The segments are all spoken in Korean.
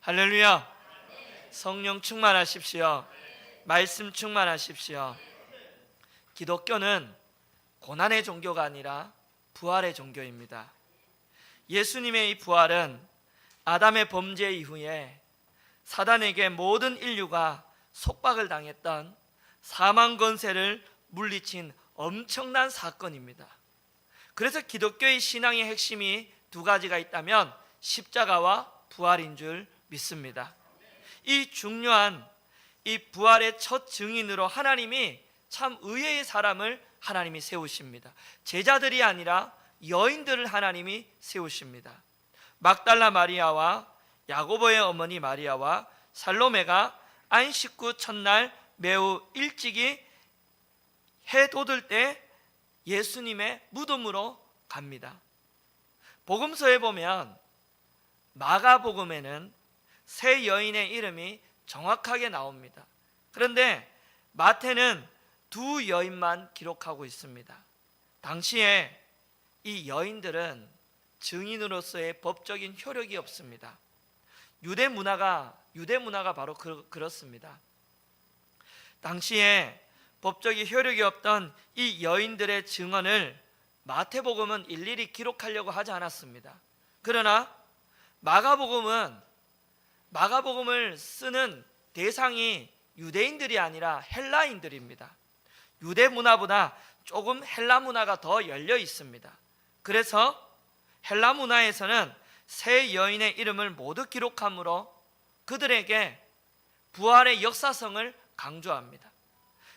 할렐루야. 성령 충만하십시오. 말씀 충만하십시오. 기독교는 고난의 종교가 아니라 부활의 종교입니다. 예수님의 이 부활은 아담의 범죄 이후에 사단에게 모든 인류가 속박을 당했던 사망 권세를 물리친 엄청난 사건입니다. 그래서 기독교의 신앙의 핵심이 두 가지가 있다면 십자가와 부활인 줄 믿습니다. 이 중요한 이 부활의 첫 증인으로 하나님이 참 의외의 사람을 하나님이 세우십니다. 제자들이 아니라 여인들을 하나님이 세우십니다. 막달라 마리아와 야고보의 어머니 마리아와 살로메가 안식 후 첫날 매우 일찍이 해 돋을 때 예수님의 무덤으로 갑니다. 복음서에 보면 마가복음에는 세 여인의 이름이 정확하게 나옵니다. 그런데 마태는 두 여인만 기록하고 있습니다. 당시에 이 여인들은 증인으로서의 법적인 효력이 없습니다. 유대 문화가 바로 그렇습니다. 당시에 법적인 효력이 없던 이 여인들의 증언을 마태복음은 일일이 기록하려고 하지 않았습니다. 그러나 마가복음을 쓰는 대상이 유대인들이 아니라 헬라인들입니다. 유대 문화보다 조금 헬라 문화가 더 열려 있습니다. 그래서 헬라 문화에서는 세 여인의 이름을 모두 기록함으로 그들에게 부활의 역사성을 강조합니다.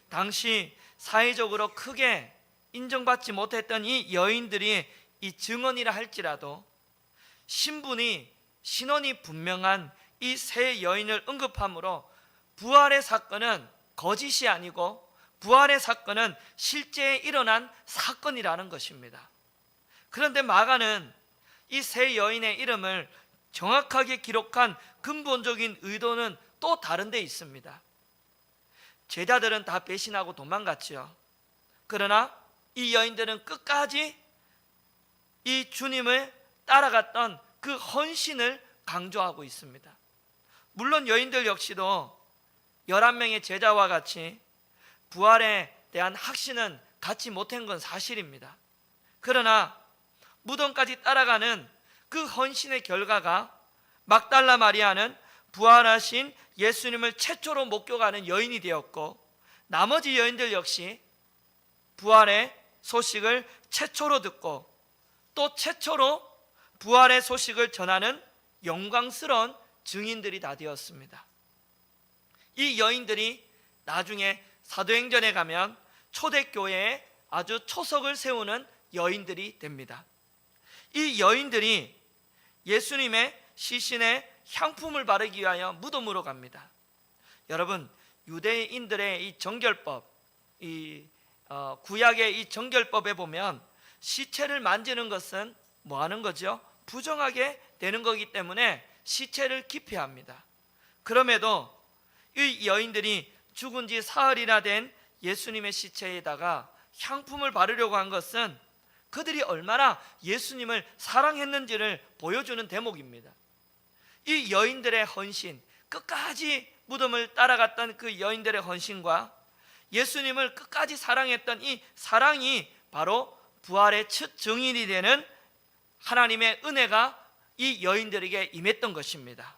당시 사회적으로 크게 인정받지 못했던 이 여인들이 이 증언이라 할지라도 신원이 분명한 이 세 여인을 언급함으로 부활의 사건은 거짓이 아니고 부활의 사건은 실제 일어난 사건이라는 것입니다. 그런데 마가는 이 세 여인의 이름을 정확하게 기록한 근본적인 의도는 또 다른 데 있습니다. 제자들은 다 배신하고 도망갔지요. 그러나 이 여인들은 끝까지 이 주님을 따라갔던 그 헌신을 강조하고 있습니다. 물론 여인들 역시도 11명의 제자와 같이 부활에 대한 확신은 갖지 못한 건 사실입니다. 그러나 무덤까지 따라가는 그 헌신의 결과가 막달라 마리아는 부활하신 예수님을 최초로 목격하는 여인이 되었고, 나머지 여인들 역시 부활의 소식을 최초로 듣고 또 최초로 부활의 소식을 전하는 영광스러운 증인들이 다 되었습니다. 이 여인들이 나중에 사도행전에 가면 초대교회에 아주 초석을 세우는 여인들이 됩니다. 이 여인들이 예수님의 시신에 향품을 바르기 위하여 무덤으로 갑니다. 여러분, 유대인들의 이 정결법, 구약의 이 정결법에 보면 시체를 만지는 것은 뭐 하는 거죠? 부정하게 되는 거기 때문에 시체를 기피합니다. 그럼에도 이 여인들이 죽은 지 사흘이나 된 예수님의 시체에다가 향품을 바르려고 한 것은 그들이 얼마나 예수님을 사랑했는지를 보여주는 대목입니다. 이 여인들의 헌신, 끝까지 무덤을 따라갔던 그 여인들의 헌신과 예수님을 끝까지 사랑했던 이 사랑이 바로 부활의 첫 증인이 되는 하나님의 은혜가 이 여인들에게 임했던 것입니다.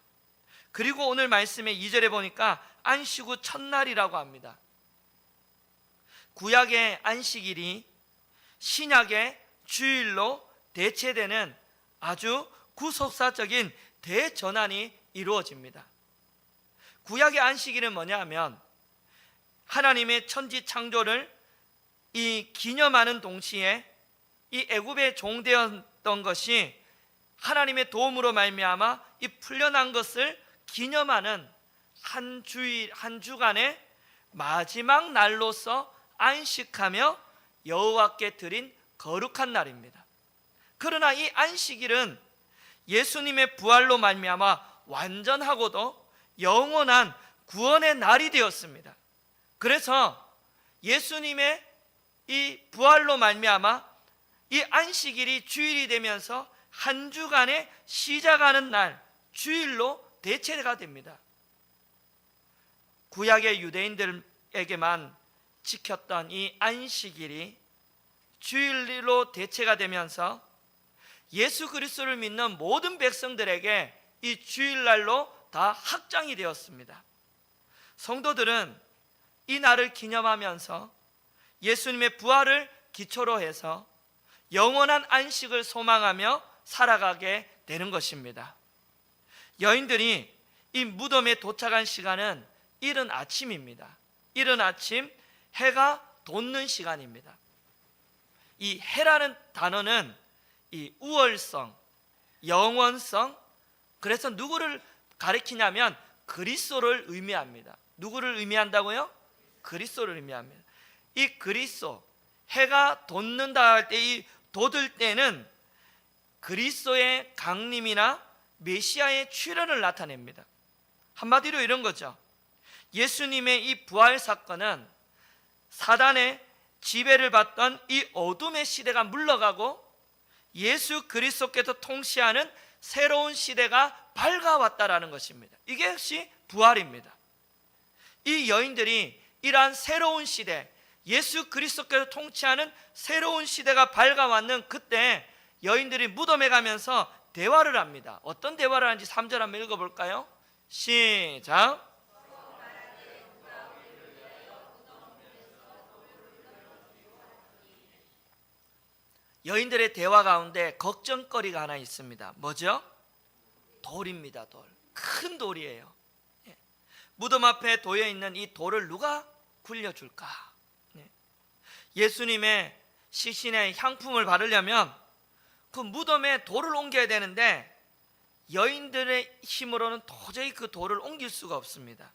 그리고 오늘 말씀의 2절에 보니까 안식 후 첫날이라고 합니다. 구약의 안식일이 신약의 주일로 대체되는 아주 구속사적인 대전환이 이루어집니다. 구약의 안식일은 뭐냐 하면 하나님의 천지 창조를 이 기념하는 동시에 이 애굽의 종되었던 것이 하나님의 도움으로 말미암아 이 풀려난 것을 기념하는 한 주간의 마지막 날로서 안식하며 여호와께 드린 거룩한 날입니다. 그러나 이 안식일은 예수님의 부활로 말미암아 완전하고도 영원한 구원의 날이 되었습니다. 그래서 예수님의 이 부활로 말미암아 이 안식일이 주일이 되면서 한 주간의 시작하는 날, 주일로 대체가 됩니다. 구약의 유대인들에게만 지켰던 이 안식일이 주일로 대체가 되면서 예수 그리스도를 믿는 모든 백성들에게 이 주일날로 다 확장이 되었습니다. 성도들은 이 날을 기념하면서 예수님의 부활을 기초로 해서 영원한 안식을 소망하며 살아가게 되는 것입니다. 여인들이 이 무덤에 도착한 시간은 이른 아침입니다. 이른 아침 해가 돋는 시간입니다. 이 해라는 단어는 이 우월성, 영원성, 그래서 누구를 가리키냐면 그리스도를 의미합니다. 누구를 의미한다고요? 그리스도를 의미합니다. 이 그리스도, 해가 돋는다 할 때 이 돋을 때는 그리스도의 강림이나 메시아의 출현을 나타냅니다. 한마디로 이런 거죠. 예수님의 이 부활 사건은 사단의 지배를 받던 이 어둠의 시대가 물러가고 예수 그리스도께서 통치하는 새로운 시대가 밝아왔다라는 것입니다. 이게 역시 부활입니다. 이 여인들이 이러한 새로운 시대, 예수 그리스도께서 통치하는 새로운 시대가 밝아왔는 그때 여인들이 무덤에 가면서 대화를 합니다. 어떤 대화를 하는지 3절 한번 읽어볼까요? 시작. 여인들의 대화 가운데 걱정거리가 하나 있습니다. 뭐죠? 돌입니다. 돌. 큰 돌이에요. 무덤 앞에 놓여 있는 이 돌을 누가 굴려줄까? 예수님의 시신에 향품을 바르려면 그 무덤에 돌을 옮겨야 되는데 여인들의 힘으로는 도저히 그 돌을 옮길 수가 없습니다.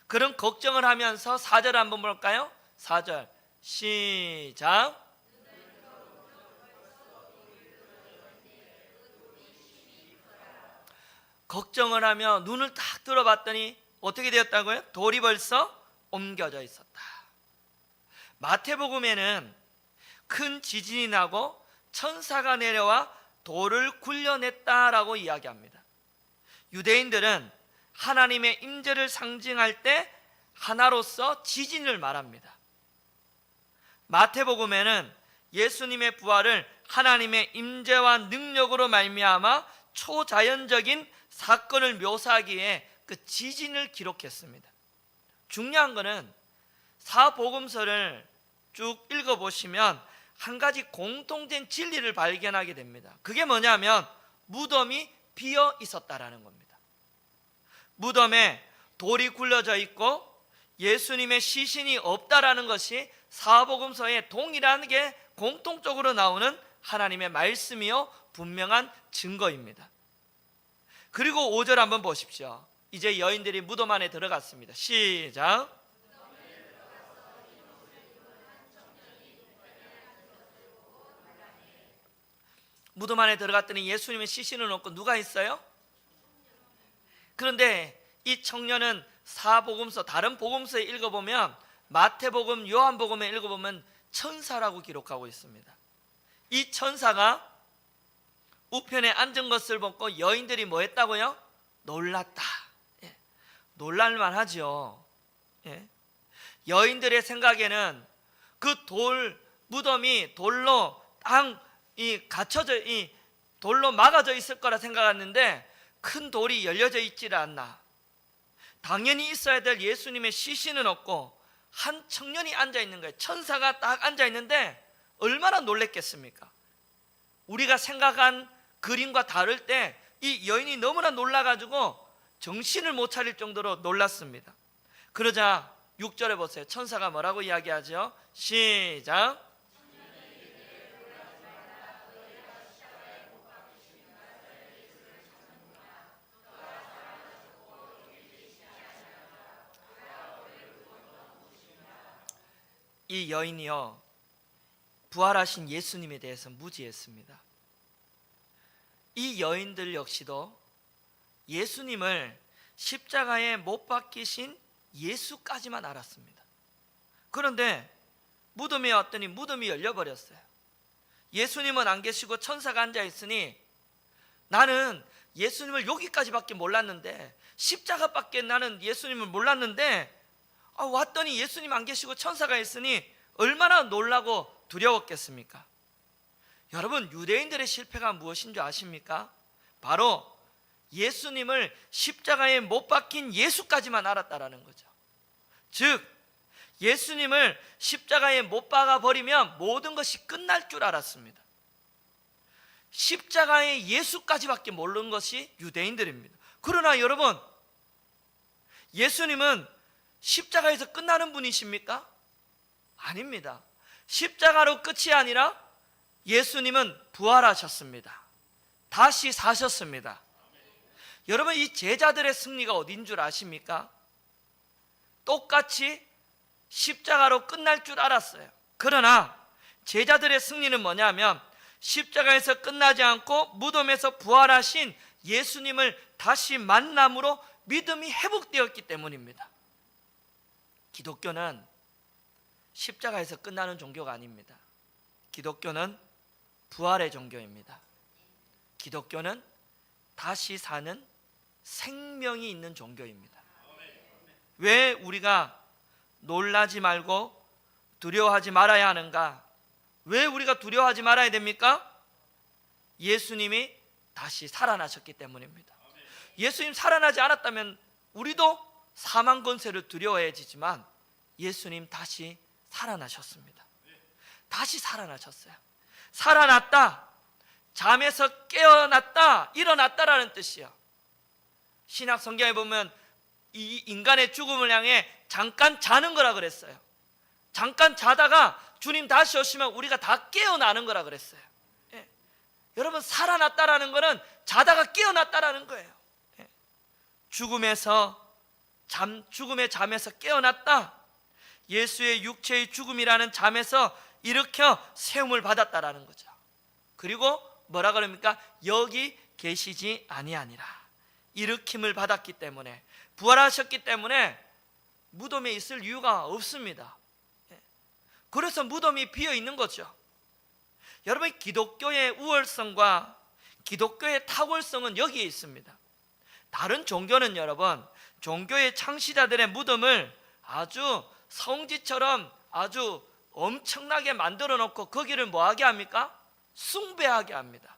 그런 걱정을 하면서 4절 한번 볼까요? 4절 시작. 걱정을 하며 눈을 딱 들어봤더니 어떻게 되었다고요? 돌이 벌써 옮겨져 있었다. 마태복음에는 큰 지진이 나고 천사가 내려와 돌을 굴려냈다라고 이야기합니다. 유대인들은 하나님의 임재를 상징할 때 하나로서 지진을 말합니다. 마태복음에는 예수님의 부활을 하나님의 임재와 능력으로 말미암아 초자연적인 사건을 묘사하기에 그 지진을 기록했습니다. 중요한 것은 사복음서를 쭉 읽어보시면 한 가지 공통된 진리를 발견하게 됩니다. 그게 뭐냐면 무덤이 비어 있었다라는 겁니다. 무덤에 돌이 굴려져 있고 예수님의 시신이 없다라는 것이 사복음서에 동일하게 공통적으로 나오는 하나님의 말씀이요 분명한 증거입니다. 그리고 5절 한번 보십시오. 이제 여인들이 무덤 안에 들어갔습니다. 시작. 무덤 안에 들어갔더니 예수님의 시신은 없고 누가 있어요? 그런데 이 청년은 사복음서 다른 복음서에 읽어보면 마태복음, 요한복음에 읽어보면 천사라고 기록하고 있습니다. 이 천사가 우편에 앉은 것을 보고 여인들이 뭐 했다고요? 놀랐다. 놀랄만 하죠. 여인들의 생각에는 그 무덤이 돌로 갇혀져 돌로 막아져 있을 거라 생각했는데 큰 돌이 열려져 있지를 않나. 당연히 있어야 될 예수님의 시신은 없고 한 청년이 앉아 있는 거예요. 천사가 딱 앉아 있는데 얼마나 놀랬겠습니까? 우리가 생각한 그림과 다를 때 이 여인이 너무나 놀라가지고 정신을 못 차릴 정도로 놀랐습니다. 그러자 6절에 보세요. 천사가 뭐라고 이야기하죠? 시작. 이 여인이요 부활하신 예수님에 대해서 무지했습니다. 이 여인들 역시도 예수님을 십자가에 못 박히신 예수까지만 알았습니다. 그런데 무덤에 왔더니 무덤이 열려버렸어요. 예수님은 안 계시고 천사가 앉아 있으니 나는 예수님을 여기까지밖에 몰랐는데, 십자가밖에 나는 예수님을 몰랐는데 왔더니 예수님 안 계시고 천사가 있으니 얼마나 놀라고 두려웠겠습니까? 여러분, 유대인들의 실패가 무엇인 줄 아십니까? 바로 예수님을 십자가에 못 박힌 예수까지만 알았다라는 거죠. 즉 예수님을 십자가에 못 박아 버리면 모든 것이 끝날 줄 알았습니다. 십자가의 예수까지밖에 모르는 것이 유대인들입니다. 그러나 여러분, 예수님은 십자가에서 끝나는 분이십니까? 아닙니다. 십자가로 끝이 아니라 예수님은 부활하셨습니다. 다시 사셨습니다. 여러분, 이 제자들의 승리가 어딘 줄 아십니까? 똑같이 십자가로 끝날 줄 알았어요. 그러나 제자들의 승리는 뭐냐면 십자가에서 끝나지 않고 무덤에서 부활하신 예수님을 다시 만남으로 믿음이 회복되었기 때문입니다. 기독교는 십자가에서 끝나는 종교가 아닙니다. 기독교는 부활의 종교입니다. 기독교는 다시 사는 생명이 있는 종교입니다. 왜 우리가 놀라지 말고 두려워하지 말아야 하는가? 왜 우리가 두려워하지 말아야 됩니까? 예수님이 다시 살아나셨기 때문입니다. 예수님 살아나지 않았다면 우리도 사망 권세를 두려워해지지만 예수님 다시 살아나셨습니다. 다시 살아나셨어요. 살아났다, 잠에서 깨어났다, 일어났다라는 뜻이요. 신약 성경에 보면 이 인간의 죽음을 향해 잠깐 자는 거라 그랬어요. 잠깐 자다가 주님 다시 오시면 우리가 다 깨어나는 거라 그랬어요. 예. 여러분, 살아났다라는 거는 자다가 깨어났다라는 거예요. 예. 죽음의 잠에서 깨어났다. 예수의 육체의 죽음이라는 잠에서 일으켜 세움을 받았다라는 거죠. 그리고 뭐라 그럽니까? 여기 계시지 아니하니라. 일으킴을 받았기 때문에, 부활하셨기 때문에 무덤에 있을 이유가 없습니다. 그래서 무덤이 비어 있는 거죠. 여러분, 기독교의 우월성과 기독교의 탁월성은 여기에 있습니다. 다른 종교는 여러분, 종교의 창시자들의 무덤을 아주 성지처럼 아주 엄청나게 만들어 놓고 거기를 뭐하게 합니까? 숭배하게 합니다.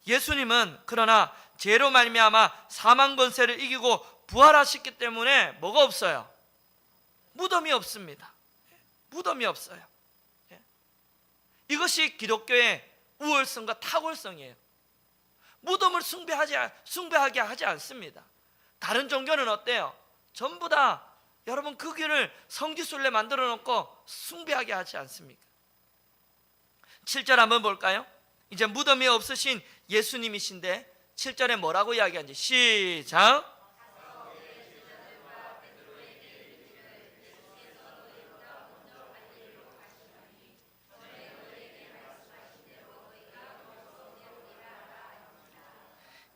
예수님은 그러나 죄로 말미암아 사망 권세를 이기고 부활하셨기 때문에 뭐가 없어요? 무덤이 없습니다. 무덤이 없어요. 이것이 기독교의 우월성과 탁월성이에요. 무덤을 숭배하게 하지 않습니다. 다른 종교는 어때요? 전부 다 여러분 그 길을 성지순례 만들어 놓고 숭배하게 하지 않습니까? 7절 한번 볼까요? 이제 무덤이 없으신 예수님이신데 7절에 뭐라고 이야기하는지 시작.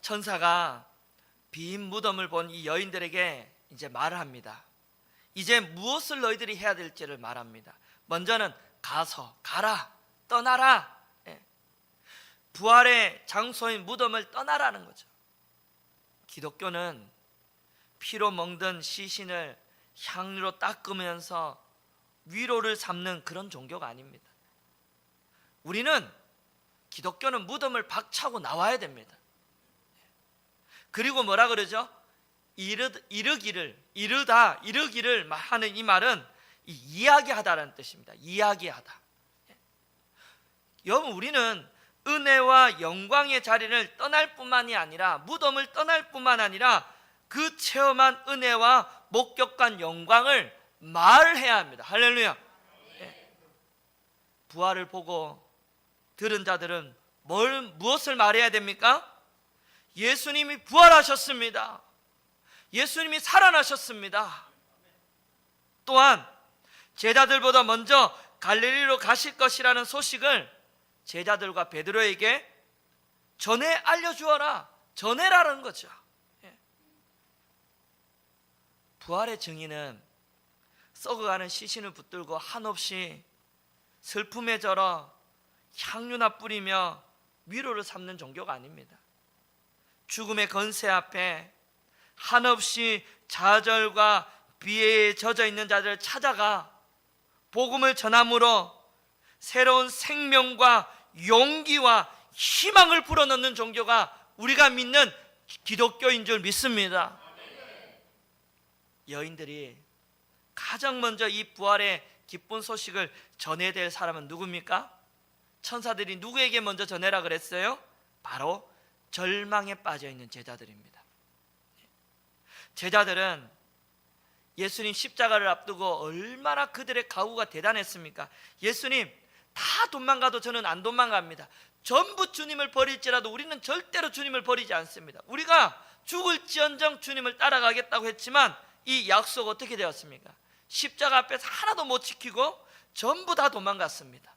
천사가 빈 무덤을 본 이 여인들에게 이제 말을 합니다. 이제 무엇을 너희들이 해야 될지를 말합니다. 먼저는 가라, 떠나라. 부활의 장소인 무덤을 떠나라는 거죠. 기독교는 피로 멍든 시신을 향유로 닦으면서 위로를 삼는 그런 종교가 아닙니다. 기독교는 무덤을 박차고 나와야 됩니다. 그리고 뭐라 그러죠? 이르기를 하는 이 말은 이야기하다라는 뜻입니다. 이야기하다. 여러분, 우리는 은혜와 영광의 자리를 떠날 뿐만이 아니라, 무덤을 떠날 뿐만 아니라 그 체험한 은혜와 목격한 영광을 말해야 합니다. 할렐루야. 부활을 보고 들은 자들은 무엇을 말해야 됩니까? 예수님이 부활하셨습니다. 예수님이 살아나셨습니다. 또한 제자들보다 먼저 갈릴리로 가실 것이라는 소식을 제자들과 베드로에게 전해라는 거죠. 부활의 증인은 썩어가는 시신을 붙들고 한없이 슬픔에 절어 향유나 뿌리며 위로를 삼는 종교가 아닙니다. 죽음의 건세 앞에 한없이 좌절과 비애에 젖어 있는 자들을 찾아가 복음을 전함으로 새로운 생명과 용기와 희망을 불어넣는 종교가 우리가 믿는 기독교인 줄 믿습니다. 여인들이 가장 먼저 이 부활의 기쁜 소식을 전해야 될 사람은 누굽니까? 천사들이 누구에게 먼저 전해라 그랬어요? 바로 절망에 빠져 있는 제자들입니다. 제자들은 예수님 십자가를 앞두고 얼마나 그들의 각오가 대단했습니까? 예수님, 다 도망가도 저는 안 도망갑니다. 전부 주님을 버릴지라도 우리는 절대로 주님을 버리지 않습니다. 우리가 죽을지언정 주님을 따라가겠다고 했지만 이 약속 어떻게 되었습니까? 십자가 앞에서 하나도 못 지키고 전부 다 도망갔습니다.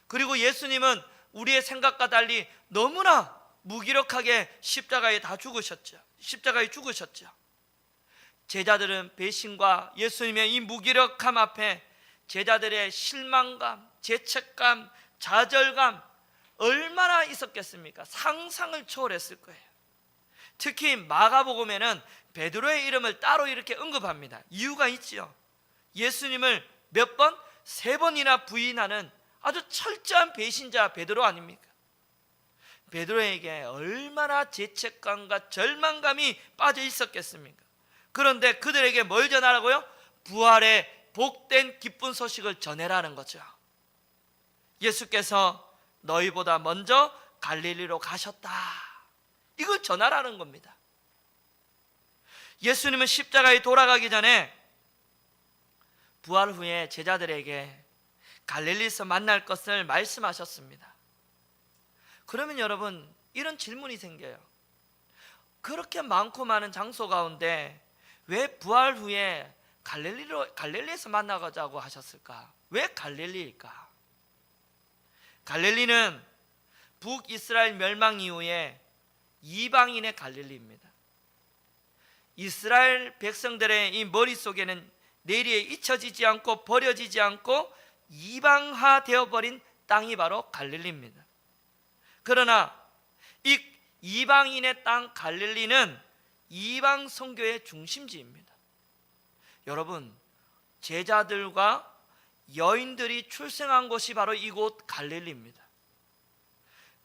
그리고 예수님은 우리의 생각과 달리 너무나 무기력하게 십자가에 죽으셨죠. 제자들은 배신과 예수님의 이 무기력함 앞에 제자들의 실망감, 죄책감, 좌절감 얼마나 있었겠습니까? 상상을 초월했을 거예요. 특히 마가복음에는 베드로의 이름을 따로 이렇게 언급합니다. 이유가 있지요. 예수님을 몇 번? 3번이나 부인하는 아주 철저한 배신자 베드로 아닙니까? 베드로에게 얼마나 죄책감과 절망감이 빠져 있었겠습니까? 그런데 그들에게 뭘 전하라고요? 부활의 복된 기쁜 소식을 전해라는 거죠. 예수께서 너희보다 먼저 갈릴리로 가셨다, 이걸 전하라는 겁니다. 예수님은 십자가에 돌아가기 전에 부활 후에 제자들에게 갈릴리에서 만날 것을 말씀하셨습니다. 그러면 여러분, 이런 질문이 생겨요. 그렇게 많고 많은 장소 가운데 왜 부활 후에 갈릴리에서 만나자고 하셨을까? 왜 갈릴리일까? 갈릴리는 북이스라엘 멸망 이후에 이방인의 갈릴리입니다. 이스라엘 백성들의 이 머릿속에는 내리에 잊혀지지 않고 버려지지 않고 이방화 되어버린 땅이 바로 갈릴리입니다. 그러나 이 이방인의 땅 갈릴리는 이방 선교의 중심지입니다. 여러분, 제자들과 여인들이 출생한 곳이 바로 이곳 갈릴리입니다.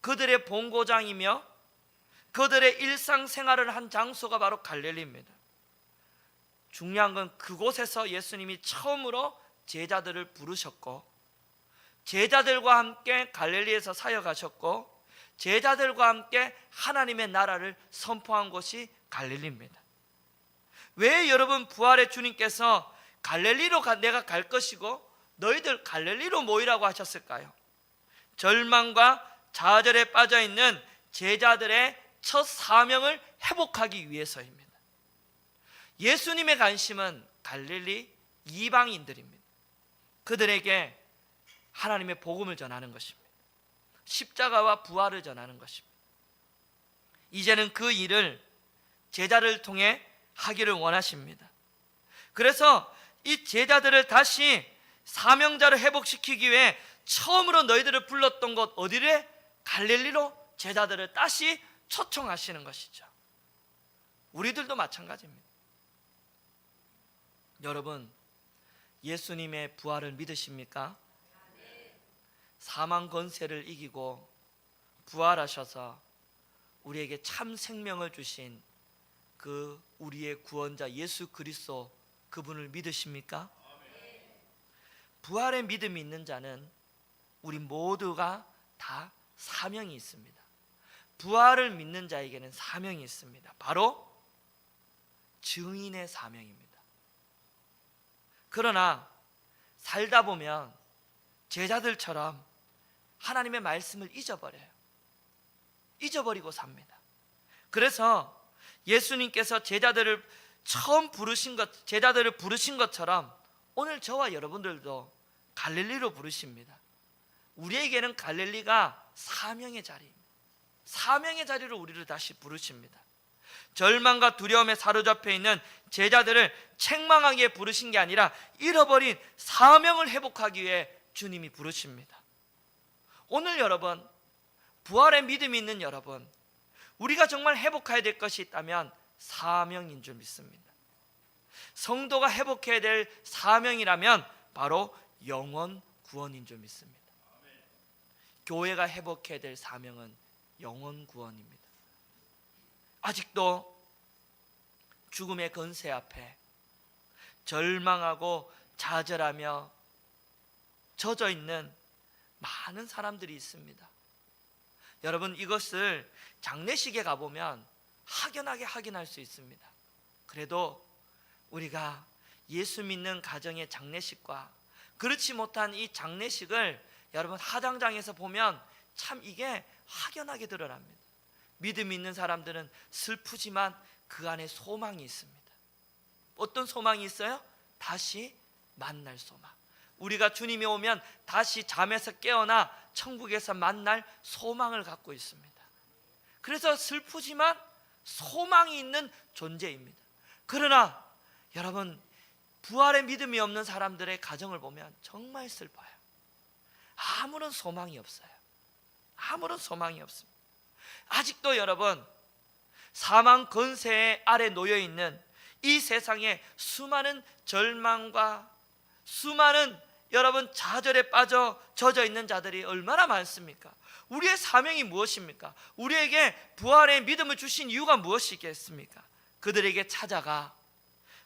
그들의 본고장이며 그들의 일상생활을 한 장소가 바로 갈릴리입니다. 중요한 건 그곳에서 예수님이 처음으로 제자들을 부르셨고, 제자들과 함께 갈릴리에서 사역하셨고, 제자들과 함께 하나님의 나라를 선포한 곳이 갈릴리입니다. 왜 여러분 부활의 주님께서 갈릴리로 내가 갈 것이고 너희들 갈릴리로 모이라고 하셨을까요? 절망과 좌절에 빠져 있는 제자들의 첫 사명을 회복하기 위해서입니다. 예수님의 관심은 갈릴리 이방인들입니다. 그들에게 하나님의 복음을 전하는 것입니다. 십자가와 부활을 전하는 것입니다. 이제는 그 일을 제자를 통해 하기를 원하십니다. 그래서 이 제자들을 다시 사명자를 회복시키기 위해 처음으로 너희들을 불렀던 곳 어디래? 갈릴리로 제자들을 다시 초청하시는 것이죠. 우리들도 마찬가지입니다. 여러분, 예수님의 부활을 믿으십니까? 사망 권세를 이기고 부활하셔서 우리에게 참 생명을 주신 그 우리의 구원자 예수 그리스도, 그분을 믿으십니까? 부활의 믿음이 있는 자는 우리 모두가 다 사명이 있습니다. 부활을 믿는 자에게는 사명이 있습니다. 바로 증인의 사명입니다. 그러나 살다 보면 제자들처럼 하나님의 말씀을 잊어버리고 삽니다. 그래서 예수님께서 제자들을 부르신 것처럼 오늘 저와 여러분들도 갈릴리로 부르십니다. 우리에게는 갈릴리가 사명의 자리입니다. 사명의 자리로 우리를 다시 부르십니다. 절망과 두려움에 사로잡혀 있는 제자들을 책망하기에 부르신 게 아니라 잃어버린 사명을 회복하기 위해 주님이 부르십니다. 오늘 여러분, 부활의 믿음이 있는 여러분, 우리가 정말 회복해야 될 것이 있다면 사명인 줄 믿습니다. 성도가 회복해야 될 사명이라면 바로 영혼 구원인 줄 믿습니다. 교회가 회복해야 될 사명은 영혼 구원입니다. 아직도 죽음의 권세 앞에 절망하고 좌절하며 젖어 있는 많은 사람들이 있습니다. 여러분, 이것을 장례식에 가보면 확연하게 확인할 수 있습니다. 그래도 우리가 예수 믿는 가정의 장례식과 그렇지 못한 이 장례식을 여러분 화장장에서 보면 참 이게 확연하게 드러납니다. 믿음 있는 사람들은 슬프지만 그 안에 소망이 있습니다. 어떤 소망이 있어요? 다시 만날 소망. 우리가 주님이 오면 다시 잠에서 깨어나 천국에서 만날 소망을 갖고 있습니다. 그래서 슬프지만 소망이 있는 존재입니다. 그러나 여러분, 부활의 믿음이 없는 사람들의 가정을 보면 정말 슬퍼요. 아무런 소망이 없어요. 아무런 소망이 없습니다. 아직도 여러분, 사망 권세 아래 놓여 있는 이 세상에 수많은 절망과 수많은 여러분 좌절에 빠져 젖어 있는 자들이 얼마나 많습니까? 우리의 사명이 무엇입니까? 우리에게 부활의 믿음을 주신 이유가 무엇이겠습니까? 그들에게 찾아가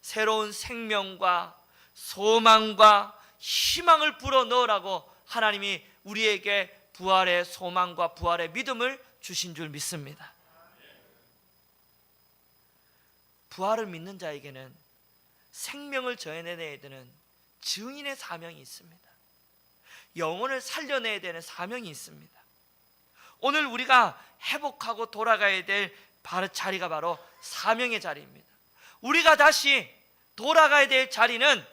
새로운 생명과 소망과 희망을 불어넣으라고 하나님이 우리에게 부활의 소망과 부활의 믿음을 주신 줄 믿습니다. 부활을 믿는 자에게는 생명을 전해내야 되는 증인의 사명이 있습니다. 영혼을 살려내야 되는 사명이 있습니다. 오늘 우리가 회복하고 돌아가야 될 자리가 바로 사명의 자리입니다. 우리가 다시 돌아가야 될 자리는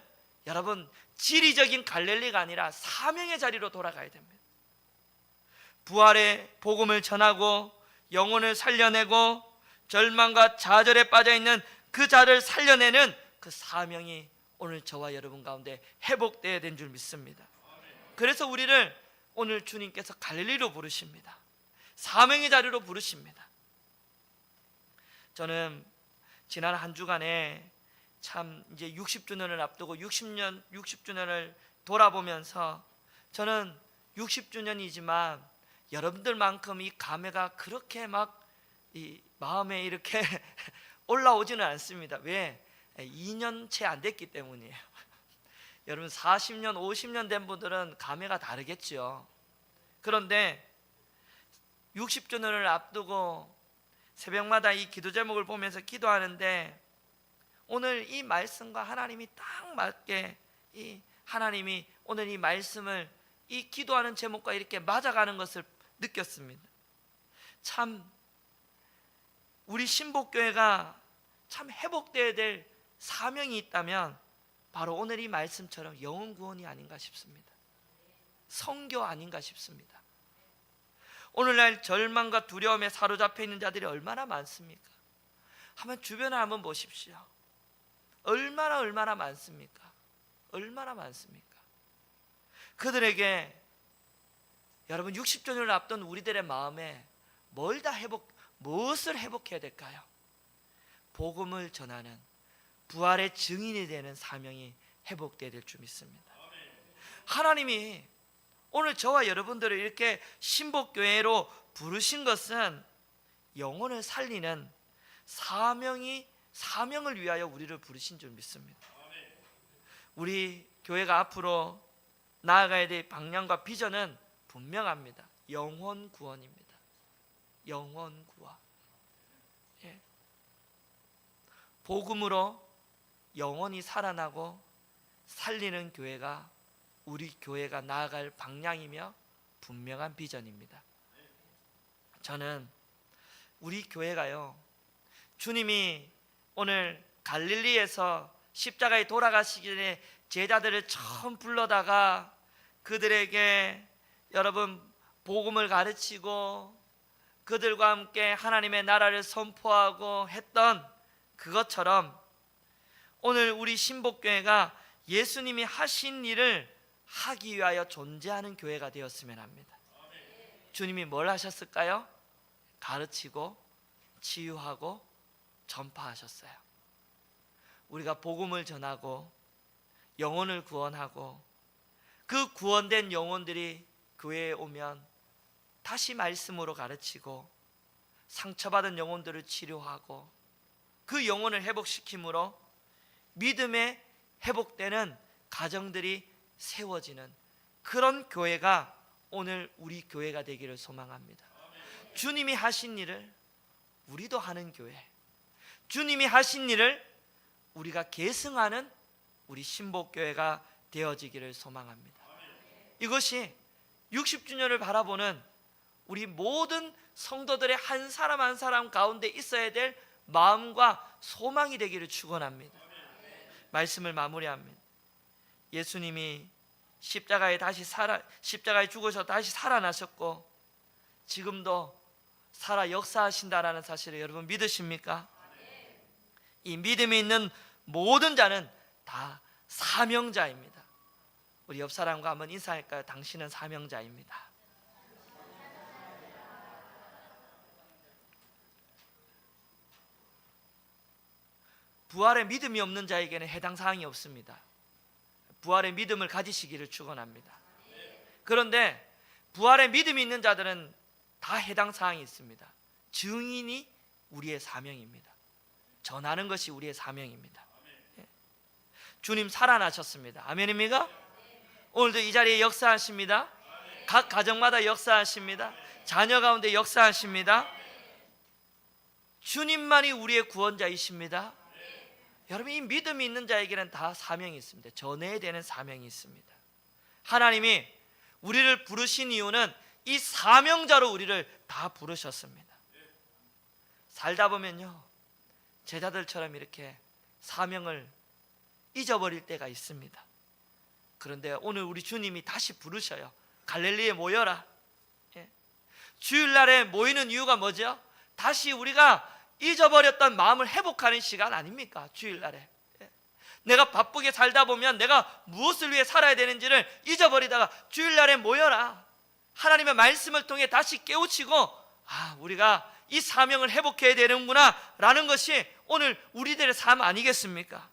여러분, 지리적인 갈릴리가 아니라 사명의 자리로 돌아가야 됩니다. 부활의 복음을 전하고 영혼을 살려내고 절망과 좌절에 빠져있는 그 자를 살려내는 그 사명이 오늘 저와 여러분 가운데 회복되어야 된 줄 믿습니다. 그래서 우리를 오늘 주님께서 갈릴리로 부르십니다. 사명의 자리로 부르십니다. 저는 지난 한 주간에 참 이제 60주년을 앞두고 60주년을 돌아보면서 저는 60주년이지만 여러분들만큼 이 감회가 그렇게 막 이 마음에 이렇게 올라오지는 않습니다. 왜? 2년 채 안 됐기 때문이에요. 여러분 40년, 50년 된 분들은 감회가 다르겠죠. 그런데 60주년을 앞두고 새벽마다 이 기도 제목을 보면서 기도하는데 오늘 이 말씀과 하나님이 딱 맞게 이 하나님이 오늘 이 말씀을 이 기도하는 제목과 이렇게 맞아가는 것을 느꼈습니다. 참 우리 신복교회가 참 회복되어야 될 사명이 있다면 바로 오늘 이 말씀처럼 영혼 구원이 아닌가 싶습니다. 선교 아닌가 싶습니다. 오늘날 절망과 두려움에 사로잡혀 있는 자들이 얼마나 많습니까? 한번 주변을 한번 보십시오. 얼마나 많습니까? 얼마나 많습니까? 그들에게 여러분 60주년을 앞둔 우리들의 마음에 무엇을 회복해야 될까요? 복음을 전하는 부활의 증인이 되는 사명이 회복되어야 될 줄 믿습니다. 하나님이 오늘 저와 여러분들을 이렇게 신복교회로 부르신 것은 영혼을 살리는 사명을 위하여 우리를 부르신 줄 믿습니다. 우리 교회가 앞으로 나아가야 될 방향과 비전은 분명합니다. 영혼 구원입니다. 영혼 구원. 예. 복음으로 영혼이 살아나고 살리는 교회가 우리 교회가 나아갈 방향이며 분명한 비전입니다. 저는 우리 교회가요, 주님이 오늘 갈릴리에서 십자가에 돌아가시기 전에 제자들을 처음 불러다가 그들에게 여러분 복음을 가르치고 그들과 함께 하나님의 나라를 선포하고 했던 그것처럼 오늘 우리 신복교회가 예수님이 하신 일을 하기 위하여 존재하는 교회가 되었으면 합니다. 주님이 뭘 하셨을까요? 가르치고 치유하고 전파하셨어요. 우리가 복음을 전하고 영혼을 구원하고 그 구원된 영혼들이 교회에 오면 다시 말씀으로 가르치고 상처받은 영혼들을 치료하고 그 영혼을 회복시킴으로 믿음에 회복되는 가정들이 세워지는 그런 교회가 오늘 우리 교회가 되기를 소망합니다. 주님이 하신 일을 우리도 하는 교회, 주님이 하신 일을 우리가 계승하는 우리 신복교회가 되어지기를 소망합니다. 이것이 60주년을 바라보는 우리 모든 성도들의 한 사람 한 사람 가운데 있어야 될 마음과 소망이 되기를 축원합니다. 말씀을 마무리합니다. 예수님이 십자가에 죽으셔서 다시 살아나셨고 지금도 살아 역사하신다라는 사실을 여러분 믿으십니까? 이 믿음이 있는 모든 자는 다 사명자입니다. 우리 옆 사람과 한번 인사할까요? 당신은 사명자입니다. 부활의 믿음이 없는 자에게는 해당 사항이 없습니다. 부활의 믿음을 가지시기를 축원합니다. 그런데 부활의 믿음이 있는 자들은 다 해당 사항이 있습니다. 증인이 우리의 사명입니다. 전하는 것이 우리의 사명입니다. 주님 살아나셨습니다. 아멘입니까? 오늘도 이 자리에 역사하십니다. 각 가정마다 역사하십니다. 자녀 가운데 역사하십니다. 주님만이 우리의 구원자이십니다. 여러분, 이 믿음이 있는 자에게는 다 사명이 있습니다. 전해야 되는 사명이 있습니다. 하나님이 우리를 부르신 이유는 이 사명자로 우리를 다 부르셨습니다. 살다 보면요, 제자들처럼 이렇게 사명을 잊어버릴 때가 있습니다. 그런데 오늘 우리 주님이 다시 부르셔요. 갈릴리에 모여라. 주일날에 모이는 이유가 뭐죠? 다시 우리가 잊어버렸던 마음을 회복하는 시간 아닙니까? 주일날에 내가 바쁘게 살다 보면 내가 무엇을 위해 살아야 되는지를 잊어버리다가 주일날에 모여라. 하나님의 말씀을 통해 다시 깨우치고 우리가 이 사명을 회복해야 되는구나 라는 것이 오늘 우리들의 삶 아니겠습니까?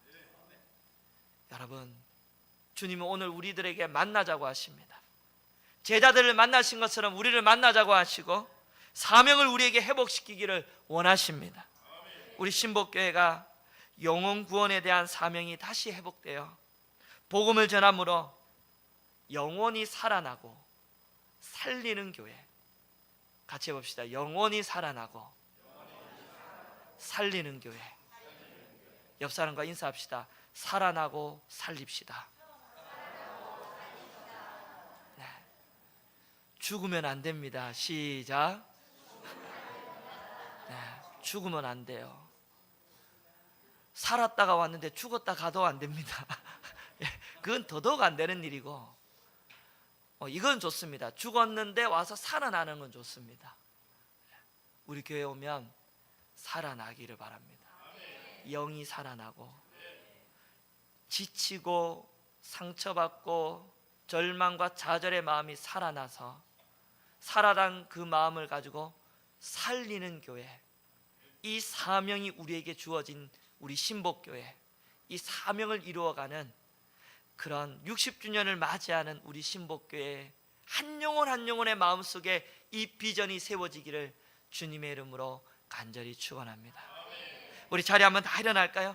여러분, 주님은 오늘 우리들에게 만나자고 하십니다. 제자들을 만나신 것처럼 우리를 만나자고 하시고 사명을 우리에게 회복시키기를 원하십니다. 우리 신복교회가 영혼 구원에 대한 사명이 다시 회복되어 복음을 전함으로 영혼이 살아나고 살리는 교회, 같이 해봅시다. 영혼이 살아나고 살리는 교회. 옆 사람과 인사합시다. 살아나고 살립시다. 네. 죽으면 안 됩니다. 시작. 네. 죽으면 안 돼요. 살았다가 왔는데 죽었다 가도 안 됩니다. 그건 더더욱 안 되는 일이고, 이건 좋습니다. 죽었는데 와서 살아나는 건 좋습니다. 우리 교회 오면 살아나기를 바랍니다. 영이 살아나고 지치고 상처받고 절망과 좌절의 마음이 살아나서 살아난 그 마음을 가지고 살리는 교회, 이 사명이 우리에게 주어진 우리 신복교회, 이 사명을 이루어가는 그런 60주년을 맞이하는 우리 신복교회 한 영혼 한 영혼의 마음속에 이 비전이 세워지기를 주님의 이름으로 간절히 축원합니다. 우리 자리 한번 다 일어날까요?